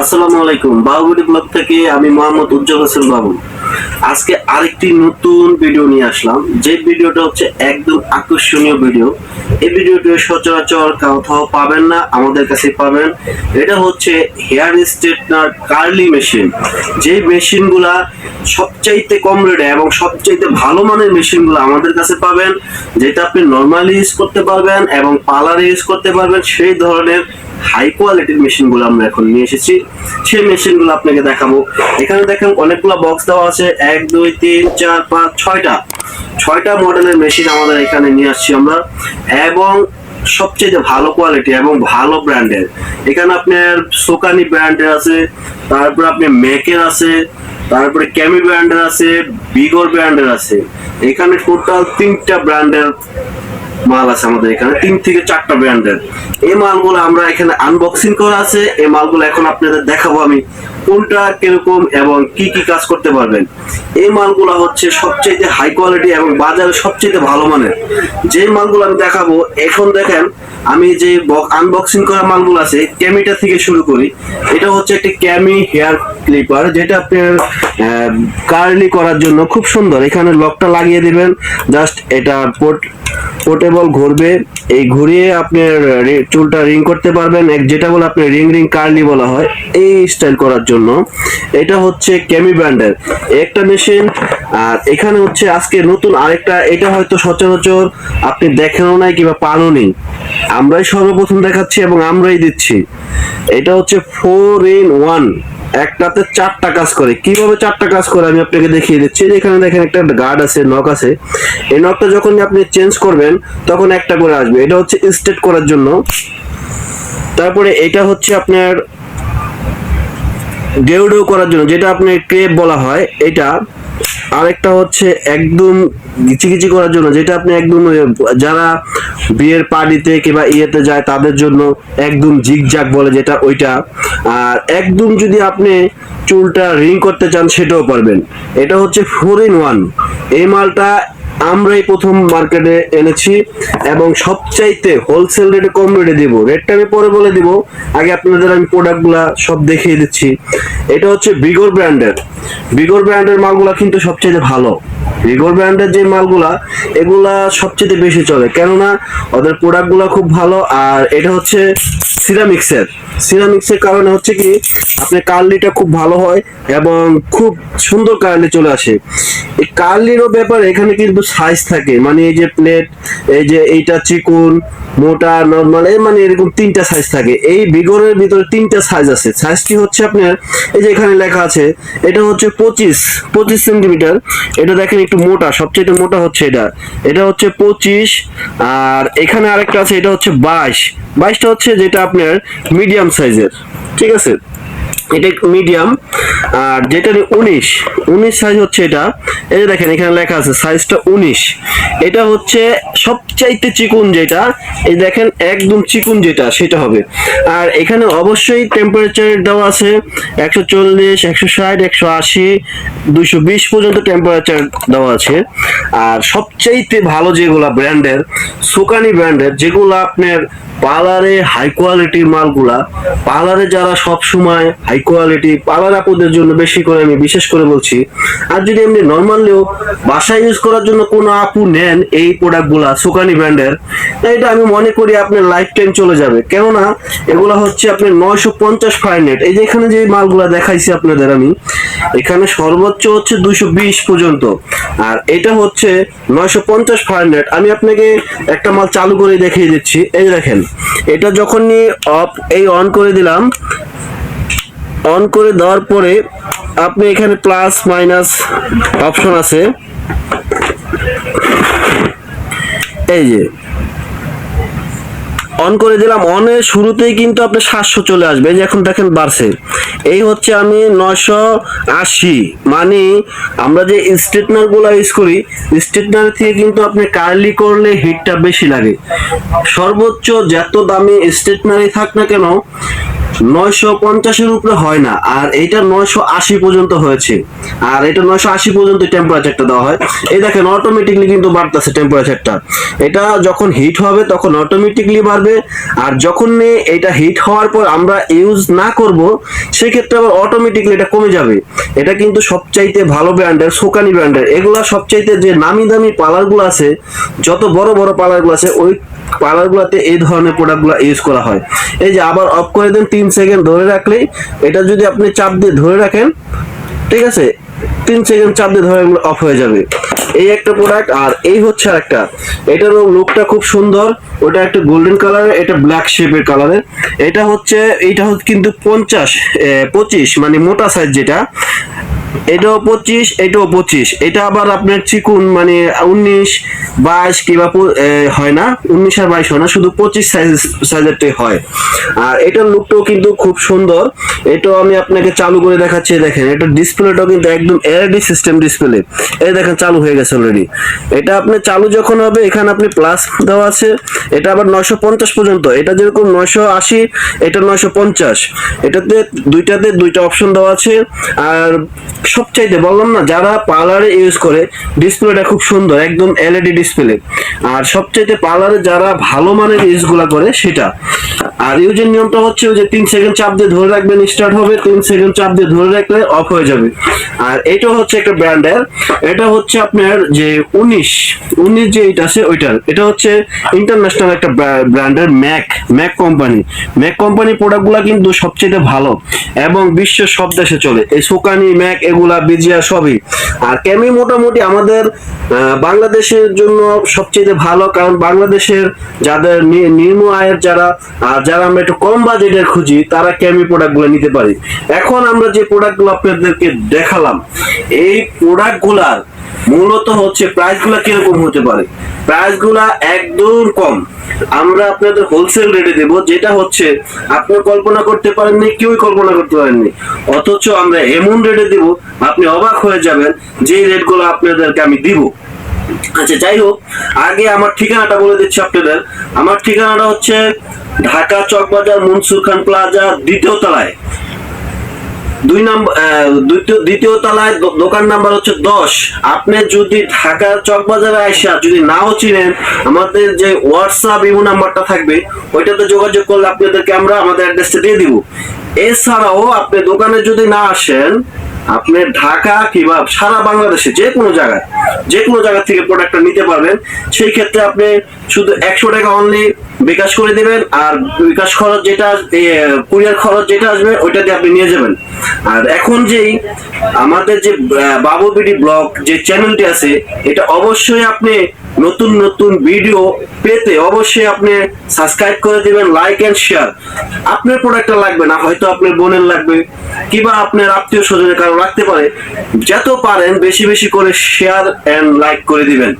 আসসালামু আলাইকুম। বাবুবুটি ব্লগ থেকে আমি মোহাম্মদ উজ্জ্বল হোসেন বাবু। আজকে আরেকটি নতুন ভিডিও নিয়ে আসলাম, যে ভিডিওটা হচ্ছে একদম আকর্ষণীয় ভিডিও। এই ভিডিওটি সচরাচর কোথাও পাবেন না, আমাদের কাছে পাবেন। এটা হচ্ছে হেয়ার স্ট্রেটনার কার্লি মেশিন। যে মেশিনগুলা সবচাইতে কম রেটে এবং সবচাইতে ভালো মানের মেশিনগুলো আমাদের কাছে পাবেন, যেটা আপনি নর্মালি ইউজ করতে পারবেন এবং পার্লারে ইউজ করতে পারবেন। সেই ধরনের হাই কোয়ালিটির মেশিনগুলো আমরা এখন নিয়ে এসেছি, সেই মেশিনগুলো আপনাকে দেখাবো। এখানে দেখেন অনেকগুলো বক্স দেওয়া আছে, 1 2 3 4 5 6টা মডেলের মেশিন আমাদের এখানে নিয়ে আসছি আমরা, এবং সবচেয়ে ভালো কোয়ালিটি এবং ভালো ব্র্যান্ডের। এখানে আপনার সোকানি ব্র্যান্ডের আছে, তারপর আপনি মেকের আছে, তারপরে কেমি ব্র্যান্ডের আছে, বিগর ব্র্যান্ডের আছে। এখানে টোটাল 3টা ব্র্যান্ডের মাল আছে আমাদের এখানে, 3 থেকে 4টা ব্র্যান্ডের। এই মালগুলো আমরা এখানে আনবক্সিং করা আছে। এই মালগুলো এখন আপনাদের দেখাবো আমি কোনটা কিরকম এবং কি কি কাজ করতে পারবেন। এই মালগুলো হচ্ছে সবচেয়ে হাই কোয়ালিটি এবং বাজারে সবচেয়ে ভালো মানের। যে মালগুলো আমি দেখাবো এখন দেখেন, আমি যে আনবক্সিং করা মালগুলো আছে, কেমিটা থেকে শুরু করি। এটা হচ্ছে একটি কেমি হেয়ার ক্লিপার, যেটা আপনার কার্লি করার জন্য খুব সুন্দর। এখানে লকটা লাগিয়ে দিবেন, জাস্ট এটা পোর্টেবল ঘুরবে। এই ঘুরিয়ে আপনার চুলটা রিং করতে পারবেন, যেটা বলে আপনার রিং কার্লি বলা হয়, এই স্টাইল করার জন্য। এটা হচ্ছে কেমি ব্র্যান্ডের একটা মেশিন। আর এখানে হচ্ছে আজকে নতুন আরেকটা, এটা হয়তো সচরাচর আপনি দেখেনও নাই কিংবা পানও নেই, আমরাই সর্বপ্রথম দেখাচ্ছি এবং আমরাই দিচ্ছি। এটা হচ্ছে 4 in 1, একটাতে 4টা কাজ করে। কিভাবে 4টা কাজ করে আমি আপনাকে দেখিয়ে দিচ্ছি। এখানে দেখেন একটা গার্ড আছে, নক আছে। এই নকটা যখন আপনি চেঞ্জ করবেন তখন একটা করে আসবে, এটা হচ্ছে স্ট্রেট করার জন্য। তারপরে এটা হচ্ছে আপনার গেউডো করার জন্য, যেটা আপনার ক্রেপ বলা হয় এটা। আরেকটা হচ্ছে একদম গিচিগিচি করার জন্য, যেটা আপনি একদম যারা বিয়ের পার্টিতে কিংবা ইয়েতে যায় তাদের জন্য একদম জিগজাগ বলে যেটা, ওইটা। আর একদম যদি আপনি চুলটা রিং করতে চান সেটাও পারবেন। এটা হচ্ছে 4 in 1। এই মালটা আমরাই প্রথম মার্কেটে এনেছি এবং সবচাইতে হোলসেল রেটে কম রেটে দিব। রেটটা আমি পরে বলে দিব, আগে আপনাদের আমি প্রোডাক্টগুলা সব দেখিয়ে দিচ্ছি। এটা হচ্ছে বিগর ব্র্যান্ডের মালগুলা কিন্তু সবচেয়ে ভালো। ভিগর ব্র্যান্ডের যে মালগুলা, এগুলা সবচেয়ে বেশি চলে, কেননা ওদের প্রোডাক্টগুলো খুব ভালো। আর এটা হচ্ছে সিরামিক্সের কারণে হচ্ছে কি আপনার কার্লিটা খুব ভালো হয় এবং খুব সুন্দর কার্লি চলে আসে। এই কার্লিরও ব্যাপারে এখানে কিন্তু সাইজ থাকে, মানে এই যে প্লেট, এই যে এইটা চিকুন, মোটা, নরমাল, মানে এরকম 3টা সাইজ থাকে। এই ভিগরের ভিতরে 3টা সাইজ আছে। সাইজটি হচ্ছে আপনার এই যে এখানে লেখা আছে, এটা হচ্ছে 25 সেন্টিমিটার। এটা দেখেন একটু মোটা, সবচেয়ে মোটা হচ্ছে এটা হচ্ছে 25। আর এখানে আরেকটা আছে, এটা হচ্ছে 22টা হচ্ছে যেটা আপনার মিডিয়াম সাইজের, ঠিক আছে, এটা মিডিয়াম। আর যেটা 19 সাইজ হচ্ছে এটা। এই যে দেখেন এখানে লেখা আছে সাইজটা 19। এটা হচ্ছে সবচাইতে চিকুন যেটা, এই দেখেন একদম চিকুন যেটা, সেটা হবে। আর এখানে অবশ্যই টেম্পারেচার দেওয়া আছে 140 160 180 220 পর্যন্ত টেম্পারেচার দেওয়া আছে। আর সবচাইতে ভালো যেগুলা ব্র্যান্ডের, সোকানি ব্র্যান্ডের, যেগুলো আপনার পার্লারে হাই কোয়ালিটির মালগুলা, পার্লারে যারা সব সময় হাই কোয়ালিটি, পার্লার আপুদের জন্য বেশি করে আমি বিশেষ করে বলছি। আর যদি এমনি নর্মালিও বাসায় ইউজ করার জন্য কোনো আপু নেন এই প্রোডাক্টগুলা সোকানি ব্র্যান্ডের, এটা আমি মনে করি আপনার লাইফ টাইম চলে যাবে। কেননা এগুলা হচ্ছে আপনার 950 ফারেনহাইট। এই যে এখানে যে মালগুলা দেখাইছি আপনাদের আমি, এখানে সর্বোচ্চ হচ্ছে 220 পর্যন্ত, আর এটা হচ্ছে 950 ফারেনহাইট। আমি আপনাকে একটা মাল চালু করে দেখিয়ে দিচ্ছি। এই দেখেন, এটা যখনই অন করে দিলাম, অন করে দেওয়ার পরে আপনি এখানে প্লাস মাইনাস অপশন আছে, এই যে অন করে দিলাম। অনের শুরুতেই কিন্তু আপনার 700 চলে আসবে, যে এখন দেখেন বাড়ছে। এই হচ্ছে আমি 980, মানে আমরা যে স্ট্রেটনার গুলো ইউজ করি, স্ট্রেটনার থেকে কিন্তু আপনি কার্লি করলে হিটটা বেশি লাগে। সর্বোচ্চ যত দামি স্ট্রেটনারই থাক না কেন, 950-এর উপরে হয় না, আর এটা 980 পর্যন্ত হয়েছে। আর এটা 980 পর্যন্ত টেম্পারেচারটা দেওয়া হয়। এই দেখেন অটোমেটিকলি কিন্তু বাড়তেছে টেম্পারেচারটা। এটা যখন হিট হবে তখন অটোমেটিকলি বাড়বে, আর যখন এটা হিট হওয়ার পর আমরা ইউজ না করব সেক্ষেত্রে আবার অটোমেটিকলি এটা কমে যাবে। এটা কিন্তু সবচাইতে ভালো ব্র্যান্ডের, সোকানি ব্র্যান্ডের। এগুলা সবচাইতে যে নামি দামি পার্লারগুলো আছে, যত বড় বড় পার্লারগুলো আছে, ওই পার্লারগুলোতে এই ধরনের প্রোডাক্টগুলো ইউজ করা হয়। এই যে আবার অফ করে দেন, 3 সেকেন্ড ধরে রাখলেই, এটা যদি আপনি চাপ দিয়ে ধরে রাখেন, ঠিক আছে, 3 সেকেন্ড চাপ দিয়ে ধরে অফ হয়ে যাবে। এই একটা প্রোডাক্ট। আর এই হচ্ছে আরেকটা, এটারও লুকটা খুব সুন্দর। ওটা একটা গোল্ডেন কালারের, এটা ব্ল্যাক শেপের কালারের। এটা হচ্ছে কিন্তু 25 মানে মোটা সাইজ যেটা, এটাও 25, এটাও 25। এটা আবার আপনার চিকুন মানে 19, 22 কিংবা হয় না, 19 আর 22 হয় না, শুধু 25 সাইজেরটাই হয়। আর এটার লুকটাও কিন্তু খুব সুন্দর। এটাও আমি আপনাকে চালু করে দেখাচ্ছি। দেখেন এটা ডিসপ্লেটাও কিন্তু একদম এলইডি সিস্টেম ডিসপ্লে। এই দেখেন চালু হয়ে গেছে অলরেডি। এটা আপনি চালু যখন হবে, এখানে আপনি প্লাস দেওয়া আছে। এটা আবার 950 পর্যন্ত। এটা যেরকম 980, এটা 950। এটাতে দুইটাতে দুইটা অপশন দেওয়া আছে। আর সবচাইতে বললাম না, যারা পার্লারে ইউজ করে, ডিসপ্লেটা খুব সুন্দর, একদম এলইডি ডিসপ্লে। আর সবচাইতে পার্লারে যারা ভালো মানের ইউজগুলা করে সেটা। আর ইউজের নিয়মটা হচ্ছে ওই যে 3 সেকেন্ড চাপ দিয়ে ধরে রাখবেন, স্টার্ট হবে, 3 সেকেন্ড চাপ দিয়ে ধরে রাখলে অফ হয়ে যাবে। আর এটা হচ্ছে একটা ব্র্যান্ডের, এটা হচ্ছে আপনার যে 19 যে এটা আছে ওইটার। এটা হচ্ছে ইন্টারন্যাশনাল একটা ব্র্যান্ডের ম্যাক কোম্পানি প্রোডাক্টগুলা কিন্তু সবচেয়ে ভালো এবং বিশ্বের সব দেশে চলে। এই সোকানি, ম্যাক, এগুলা বিজিয়া সবই। আর কেমি মোটামুটি আমাদের বাংলাদেশের জন্য সবচেয়ে ভালো, কারণ বাংলাদেশের যাদের নিম্ন আয়ের যারা আমরা একটু কম বাজেটের খুঁজি, তারা কেমি প্রোডাক্টগুলো নিতে পারি। এখন আমরা যে প্রোডাক্টগুলো আপনাদেরকে দেখালাম, এই প্রোডাক্টগুলার মূলত হচ্ছে প্রাইসগুলো কিরকম হতে পারে। প্রাইসগুলা একদম কম। আমরা আপনাদের হোলসেল রেটে দেব, যেটা হচ্ছে আপনি কল্পনা করতে পারেননি, কেউই কল্পনা করতে পারেননি। অথচ আমরা এমন রেটে দিব, আপনি অবাক হয়ে যাবেন যে রেটগুলো আপনাদেরকে আমি দিব। আচ্ছা, যাই হোক, আগে আমার ঠিকানাটা বলে দিচ্ছি আপনাদের। আমার ঠিকানাটা হচ্ছে ঢাকা চকবাজার মনসুর খান প্লাজা, দ্বিতীয় তলায়, দ্বিতীয় তলায়, দোকান নাম্বার হচ্ছে 10। আপনি যদি ঢাকার চকবাজারে আইসা যদি নাও চিনেন, আমাদের যে হোয়াটসঅ্যাপ ইমো নাম্বারটা থাকবে, ওইটাতে যোগাযোগ করলে আপনাদেরকে আমরা আমাদের অ্যাড্রেসটা দিয়ে দিব। এছাড়াও আপনি দোকানে যদি না আসেন, আপনি ঢাকা কিংবা সারা বাংলাদেশে যে কোনো জায়গা থেকে প্রোডাক্টটা নিতে পারবেন। সেই ক্ষেত্রে আপনি শুধু 100 টাকা অনলি বিকাশ করে দিবেন, আর বিকাশ খরচ যেটা, কুরিয়ার খরচ যেটা আসবে, ওইটা দিয়ে আপনি নিয়ে যাবেন। আর এখন যেই আমাদের যে বাবু বিডি ব্লগ যে চ্যানেলটি আছে, এটা অবশ্যই আপনি নতুন নতুন ভিডিও পেতে অবশ্যই আপনি সাবস্ক্রাইব করে দিবেন, লাইক এন্ড শেয়ার। আপনার প্রোডাক্টটা লাগবে না, হয়তো আপনার বোনের লাগবে কিংবা আপনার আত্মীয় স্বজনের কারো লাগতে পারে। যত পারেন বেশি বেশি করে শেয়ার এন্ড লাইক করে দিবেন।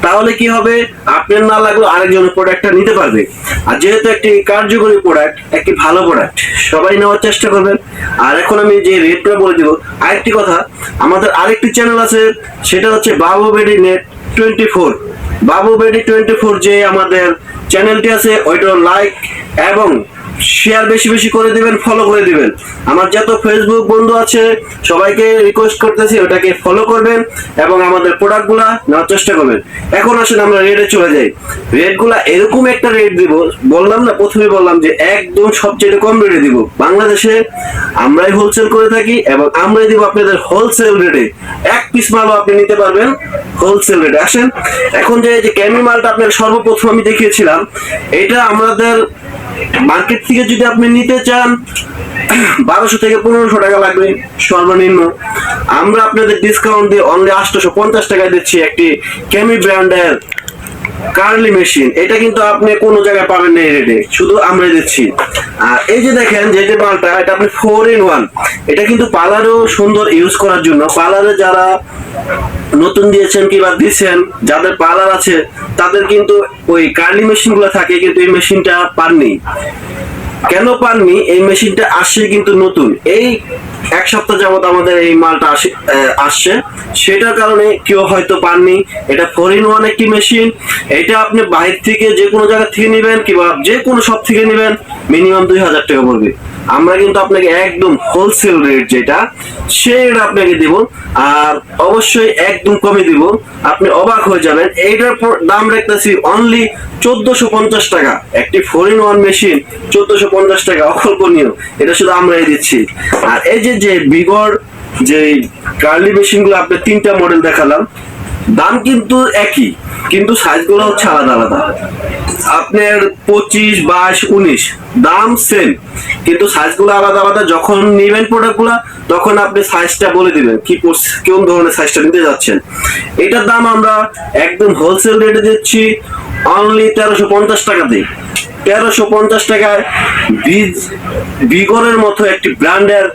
তাহলে কি হবে, আপনার না লাগলেও আরেকজনের প্রোডাক্টটা নিতে পারবে। আর যেহেতু একটি কার্যকরী প্রোডাক্ট, একটি ভালো প্রোডাক্ট, সবাই নেওয়ার চেষ্টা করবেন। আর এখন আমি যে রেটটা বলে দিব, আরেকটি কথা, আমাদের আরেকটি চ্যানেল আছে, সেটা হচ্ছে বাবু বেডি নেট 24। বাবু বেডি 24 যে আমাদের চ্যানেলটি আছে, ওইটা লাইক এবং শেয়ার বেশি বেশি করে দিবেন, ফলো করে দিবেন। আমার যত ফেসবুক বন্ধু আছে সবাইকে রিকোয়েস্ট করতেছি, ওটাকে ফলো করবেন এবং আমাদের প্রোডাক্টগুলা নেওয়ার চেষ্টা করবেন। এখন আসলে আমরা রেটে চলে যাই। রেটগুলা এরকম একটা রেট দিব, বললাম না, প্রথমে বললাম যে একদম সবচেয়ে কম রেটে দিব। বাংলাদেশে আমরাই হোলসেল করে থাকি এবং আমরাই দিব আপনাদের হোলসেল রেটে। এক পিস মালও আপনি নিতে পারবেন হোলসেল রেটে। আসেন, এখন যে ক্যামি মালটা আপনার সর্বপ্রথম আমি দেখিয়েছিলাম, এটা আমাদের মার্কেট থেকে যদি আপনি নিতে চান 1200 থেকে 1500 টাকা লাগবে সর্বনিম্ন। আমরা আপনাদের ডিসকাউন্ট দিয়ে অনলি 850 টাকায় দিচ্ছি একটি কেমি ব্র্যান্ডের কার্লি মেশিন। এটা কিন্তু আপনি কোনো জায়গায় পাবেন না এই রেটে, শুধু আমরাই দিচ্ছি। আর এই যে দেখেন যে মালটা, এটা আপনি 4-in-1। এটা কিন্তু পার্লারেও সুন্দর ইউজ করার জন্য, পার্লারে যারা নতুন দিয়েছেন কিংবা দিচ্ছেন, যাদের পার্লার আছে, তাদের কিন্তু ওই কার্লি মেশিন গুলো থাকে, কিন্তু এই মেশিনটা পাননি। কেন পাননি? এই মেশিনটা আসছে কিন্তু নতুন, এই 1 সপ্তাহ যাবত আমাদের এই মালটা আসছে, সেটার কারণে কেউ হয়তো পাননি। এটা 4-in-1 একটি মেশিন। এটা আপনি বাইরে থেকে যে কোনো জায়গা থেকে নেবেন কিংবা যে কোনো শপ থেকে নেবেন, মিনিমাম 2000 টাকা পড়বে। আমরা কিন্তু আপনাকে একদম হোলসেল রেট যেটা সেই রেট আপনাকে দিব, আর অবশ্যই একদম কমে দিব, আপনি অবাক হয়ে যাবেন। এইটার দাম রাখতেছি অনলি 1450 টাকা। একটি 4-in-1 মেশিন 1450 টাকা, অকল্পনীয়। এটা শুধু আমরাই দিচ্ছি। আর এই যে বিগর যে কার্লি মেশিন গুলো আপনি 3টা মডেল দেখালাম, দাম কিন্তু একই, কিন্তু সাইজগুলো হচ্ছে আলাদা আলাদা। আপনার 25, 22, 19 দাম সেম, কিন্তু সাইজগুলো আলাদা আলাদা। যখন নিবেন প্রোডাক্টগুলো তখন আপনি সাইজটা বলে দিবেন কোন ধরনের সাইজটা নিতে যাচ্ছেন। এটার দাম আমরা একদম হোলসেল রেটে দিচ্ছি অনলি 1350 টাকা দিয়ে। 1350 টাকায় ভিগরের মতো একটি ব্র্যান্ডের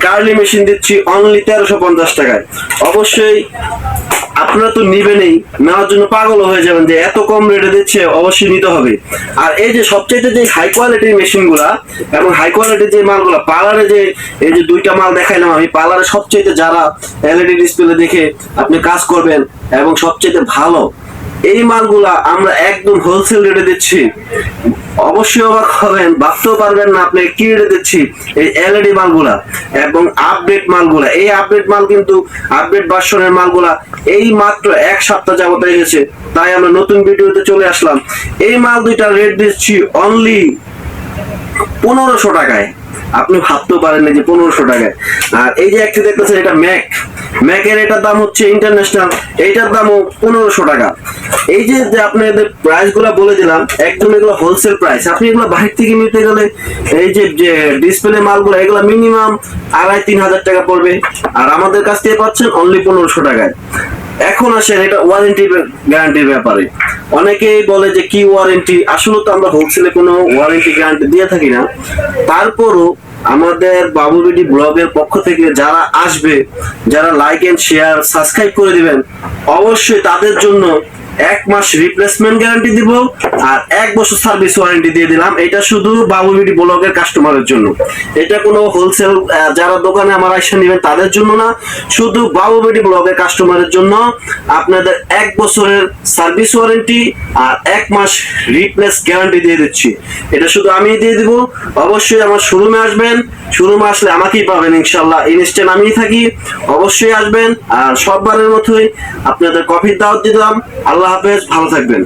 কার্লি মেশিন দিচ্ছি অনলি 1350 টাকায়। অবশ্যই আপনারা তো নিবেনই, নেওয়ার জন্য পাগল হয়ে যাবেন যে এত কম রেটে দিচ্ছে, অবশ্যই নিতে হবে। আর এই যে সবচেয়ে যে হাই কোয়ালিটির মেশিন গুলা এবং হাই কোয়ালিটির যে মালগুলা, পার্লারে যে এই যে 2টা মাল দেখাইলাম আমি, পার্লারে সবচেয়ে যারা এলইডি ডিসপ্লে দেখে আপনি কাজ করবেন এবং সবচেয়ে ভালো এই মালগুলা আমরা একদম হোলসেল রেটে দিচ্ছি। অবশ্যই অবাক হবেন, ভাবতেও পারবেন না আপনি কি রেটে দিচ্ছি এই এলইডি মালগুলা এবং আপডেট মালগুলা। এই আপডেট মাল কিন্তু আপডেট ভার্সনের মালগুলা এই মাত্র 1 সপ্তাহ যাবত এসেছে, তাই আমরা নতুন ভিডিওতে চলে আসলাম। এই মাল দুইটা রেট দিচ্ছি অনলি 1500 টাকায়। আপনি ভাবতেও পারেন না যে 1500 টাকায়। আর এই যে একটা দেখতেছেন, এটা ম্যাকের এটার দাম হচ্ছে ইন্টারন্যাশনাল, এইটার দামও 1500 টাকা। এই যে আপনাদের প্রাইস গুলা বলে দিলাম, একদম এগুলো হোলসেল প্রাইস। আপনি এগুলো বাইরে থেকে নিতে গেলে এই যে ডিসপ্লে মালগুলো এগুলো মিনিমাম 2500-3000 টাকা পড়বে, আর আমাদের কাছ থেকে পাচ্ছেন অনলি 1500 টাকায়। এখন আসেন এটা ওয়ারেন্টি গ্যারান্টির ব্যাপারে। অনেকেই বলে যে কি ওয়ারেন্টি, আসলে তো আমরা হোলসেলে কোনো ওয়ারেন্টি গ্যারান্টি দিয়ে থাকি না। তারপরও আমাদের বাবু বিডি ব্লগের পক্ষ থেকে যারা আসবে, যারা লাইক এন্ড শেয়ার সাবস্ক্রাইব করে দিবেন, অবশ্যই তাদের জন্য 1 মাস রিপ্লেসমেন্ট গ্যারান্টি দিব আর 1 বছর সার্ভিস ওয়ারেন্টি দিয়ে দিলাম। এটা শুধু বাবু বিডি ব্লগের কাস্টমারের জন্য, এটা কোনো হোলসেল যারা দোকানে আমার আইসা নেবেন তাদের জন্য না, শুধু বাবু বিডি ব্লগের কাস্টমারের জন্য আপনাদের 1 বছরের সার্ভিস ওয়ারেন্টি আর 1 মাস রিপ্লেস গ্যারান্টি দিয়ে দিচ্ছি। এটা শুধু আমি দিয়ে দিব। অবশ্যই আমার শোরুমে আসবেন, শোরুমে আসলে আমাকেই পাবেন ইনশাল্লাহ, ইনস্ট্যান্ট আমিই থাকি। অবশ্যই আসবেন। আর সববারের মতোই আপনাদের কফির দাওয়াত দিলাম। আল্লাহ হাফেজ, ভালো থাকবেন।